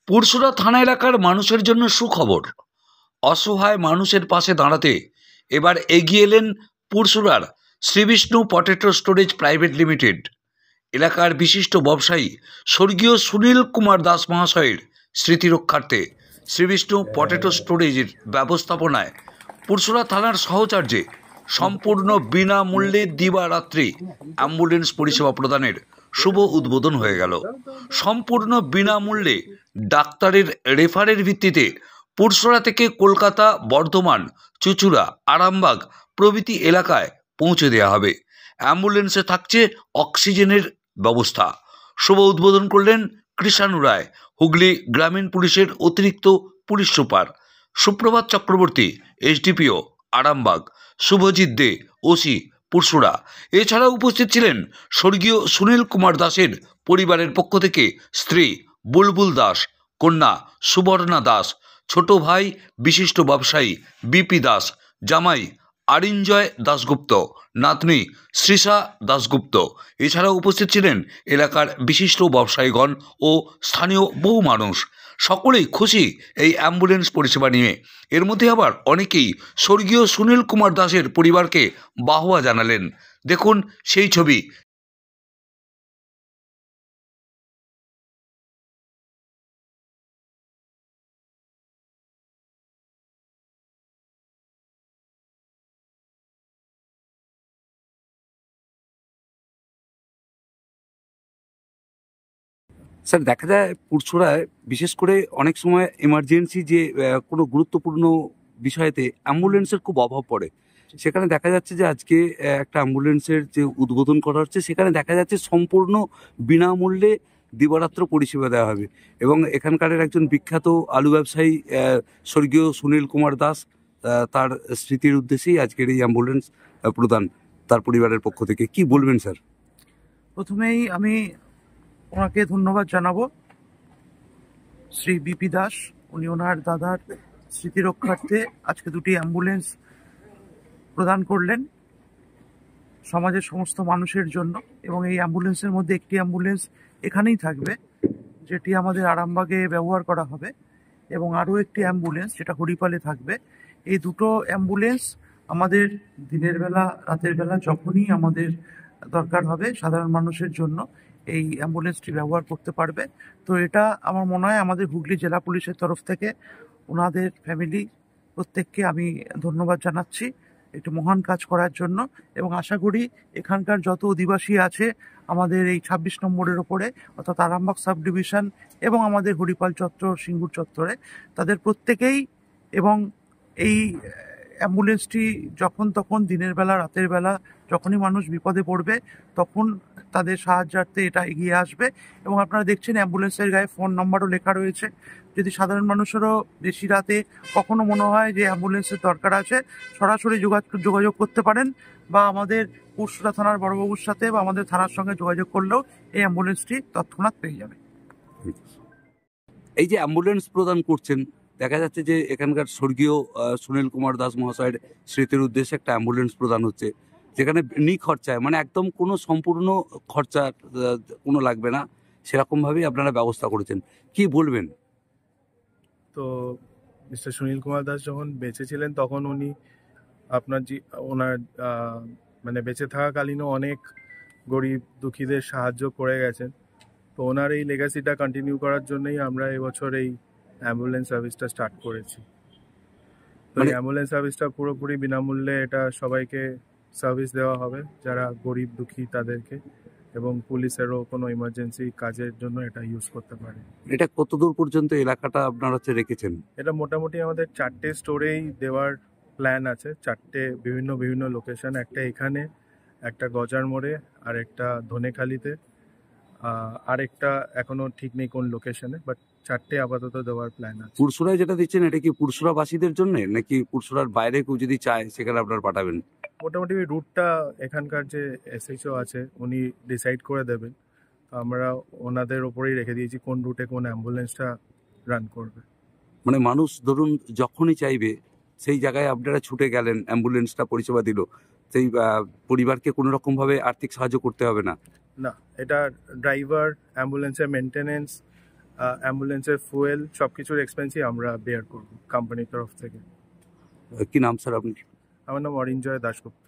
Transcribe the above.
পুরসুরা থানা এলাকার মানুষের জন্য সুখবর। অসহায় মানুষের পাশে দাঁড়াতে এবার এগিয়ে এলেন পুরসুরার Shri Vishnu potato storage private limited. এলাকার বিশিষ্ট ব্যবসায়ী স্বর্গীয় সুনীল কুমার দাস মহাশয়ের স্মৃতি রক্ষার্থে শ্রীবিষ্ণু পটেটো স্টোরেজের ব্যবস্থাপনায় পুরসুরা থানার সহচার্যে সম্পূর্ণ বিনামূল্যে দিবারাত্রি অ্যাম্বুলেন্স পরিষেবা প্রদানের শুভ উদ্বোধন হয়ে গেল। সম্পূর্ণ বিনামূল্যে ডাক্তারের রেফারের ভিত্তিতে পুরসুরা থেকে কলকাতা, বর্ধমান, চুঁচুড়া, আরামবাগ প্রভৃতি এলাকায় পৌঁছে দেওয়া হবে। অ্যাম্বুলেন্সে থাকছে অক্সিজেনের ব্যবস্থা। শুভ উদ্বোধন করলেন কৃষাণু রায়, হুগলি গ্রামীণ পুলিশের অতিরিক্ত পুলিশ সুপার, সুপ্রভাত চক্রবর্তী, এসডিপিও আরামবাগ, শুভজিৎ দে, ওসি পুরসুরা। এছাড়াও উপস্থিত ছিলেন স্বর্গীয় সুনীল কুমার দাসের পরিবারের পক্ষ থেকে স্ত্রী বুলবুল দাস, কন্যা সুবর্ণা দাস, ছোট ভাই বিশিষ্ট ব্যবসায়ী বিপি দাস, জামাই আরিঞ্জয় দাশগুপ্ত, নাতনি শ্রীষা দাশগুপ্ত। এছাড়াও উপস্থিত ছিলেন এলাকার বিশিষ্ট ব্যবসায়ীগণ ও স্থানীয় বহু মানুষ। সকলেই খুশি এই অ্যাম্বুলেন্স পরিষেবা নিয়ে। এর মধ্যে আবার অনেকেই স্বর্গীয় সুনীল কুমার দাসের পরিবারকে বাহবা জানালেন। দেখুন সেই ছবি। স্যার, দেখা যায় পুরসুরায় বিশেষ করে অনেক সময় এমার্জেন্সি যে কোনো গুরুত্বপূর্ণ বিষয়েতে অ্যাম্বুলেন্সের খুব অভাব পড়ে। সেখানে দেখা যাচ্ছে যে আজকে একটা অ্যাম্বুলেন্সের যে উদ্বোধন করা হচ্ছে, সেখানে দেখা যাচ্ছে সম্পূর্ণ বিনামূল্যে দিবারাত্র পরিষেবা দেওয়া হবে। এবং এখানকার একজন বিখ্যাত আলু ব্যবসায়ী স্বর্গীয় সুনীল কুমার দাস, তার স্মৃতির উদ্দেশ্যেই আজকের এই অ্যাম্বুলেন্স প্রদান তার পরিবারের পক্ষ থেকে। কি বলবেন স্যার? প্রথমেই আমি ওনাকে ধন্যবাদ জানাবো, শ্রী বিপি দাস। উনি ওনার দাদার স্মৃতি রক্ষার্থে আজকে দুটি অ্যাম্বুলেন্স প্রদান করলেন সমাজের সমস্ত মানুষের জন্য। এবং এই অ্যাম্বুলেন্সের মধ্যে একটি অ্যাম্বুলেন্স এখানেই থাকবে, যেটি আমাদের আরামবাগে ব্যবহার করা হবে, এবং আরও একটি অ্যাম্বুলেন্স যেটা হরিপালে থাকবে। এই দুটো অ্যাম্বুলেন্স আমাদের দিনের বেলা, রাতের বেলা যখনই আমাদের দরকার হবে সাধারণ মানুষের জন্য এই অ্যাম্বুলেন্সটি ব্যবহার করতে পারবে। তো এটা আমার মনে হয় আমাদের হুগলি জেলা পুলিশের তরফ থেকে ওনাদের ফ্যামিলি প্রত্যেককে আমি ধন্যবাদ জানাচ্ছি একটু মহান কাজ করার জন্য। এবং আশা করি এখানকার যত অধিবাসী আছে আমাদের এই ২৬ নম্বরের ওপরে, অর্থাৎ আরামবাগ সাব ডিভিশন এবং আমাদের হরিপাল চত্বর, সিঙ্গুর চত্বরে, তাদের প্রত্যেকেই এবং এই অ্যাম্বুলেন্সটি যখন তখন দিনের বেলা, রাতের বেলা যখনই মানুষ বিপদে পড়বে তখন তাদের সাহায্যার্থে এটা এগিয়ে আসবে। এবং আপনারা দেখছেন অ্যাম্বুলেন্সের গায়ে ফোন নাম্বারও লেখা রয়েছে। যদি সাধারণ মানুষেরও বেশি রাতে কখনো মনে হয় যে অ্যাম্বুলেন্সের দরকার আছে, সরাসরি যোগাযোগ করতে পারেন, বা আমাদের পুরসুরা থানার বড়বাবুর সাথে বা আমাদের থানার সঙ্গে যোগাযোগ করলেও এই অ্যাম্বুলেন্সটি তৎক্ষণাৎ পেয়ে যাবে। এই যে অ্যাম্বুলেন্স প্রদান করছেন, দেখা যাচ্ছে যে এখানকার স্বর্গীয় সুনীল কুমার দাস মহাশয়ের স্মৃতির উদ্দেশ্যে একটা অ্যাম্বুলেন্স প্রদান হচ্ছে, যেখানে নিখরচায়, মানে একদম কোনো সম্পূর্ণ খরচা কোনো লাগবে না, সেরকমভাবেই আপনারা ব্যবস্থা করেছেন। কি বলবেন? তো মিস্টার সুনীল কুমার দাস যখন বেঁচে ছিলেন তখন উনি ওনার মানে বেঁচে থাকাকালীনও অনেক গরিব দুঃখীদের সাহায্য করে গেছেন। তো ওনার এই লেগাসিটা কন্টিনিউ করার জন্যই আমরা এবছর এই অ্যাম্বুলেন্স সার্ভিসটা স্টার্ট করেছি। তো এই অ্যাম্বুলেন্স সার্ভিসটা পুরোপুরি বিনামূল্যে এটা সবাইকে সার্ভিস দেওয়া হবে, যারা গরিব দুঃখী তাদেরকে, এবং পুলিশেরও কোনো ইমার্জেন্সি কাজের জন্য এটা ইউজ করতে পারে। এটা কতদূর পর্যন্ত এলাকাটা আপনারা হচ্ছে রেখেছেন? এটা মোটামুটি আমাদের 4টে স্টোরেই দেওয়ার প্ল্যান আছে, 4টে বিভিন্ন লোকেশন, একটা এখানে, একটা গজার মোড়ে, আর একটা ধনেখালিতে, আর একটা এখনো ঠিক নেই কোন লোকেশনে, বাট 4টে আপাতত দেওয়ার প্ল্যান আছে। পুরসুরায় যেটা দিচ্ছেন এটা কি পুরসুরাবাসীদের জন্য, নাকি পুরসুরার বাইরে কেউ যদি চায় সেখানে আপনারা পাঠাবেন? মোটামুটি ওই রুটটা এখানকার যে এসএইচও আছে উনি ডিসাইড করে দেবেন। তো আমরা ওনাদের ওপরেই রেখে দিয়েছি কোন রুটে কোন অ্যাম্বুলেন্সটা রান করবে। মানে মানুষ ধরুন যখনই চাইবে সেই জায়গায় আপনারা ছুটে গেলেন, অ্যাম্বুলেন্সটা পরিষেবা দিল, সেই পরিবারকে কোনো রকমভাবে আর্থিক সাহায্য করতে হবে না? না, এটা ড্রাইভার, অ্যাম্বুলেন্সের মেনটেনেন্স, অ্যাম্বুলেন্সের ফুয়েল সব কিছুর এক্সপেন্সই আমরা বেয়ার করব কোম্পানির তরফ থেকে। কি নাম স্যার আপনি? আমার নাম অরিঞ্জয় দাশগুপ্ত।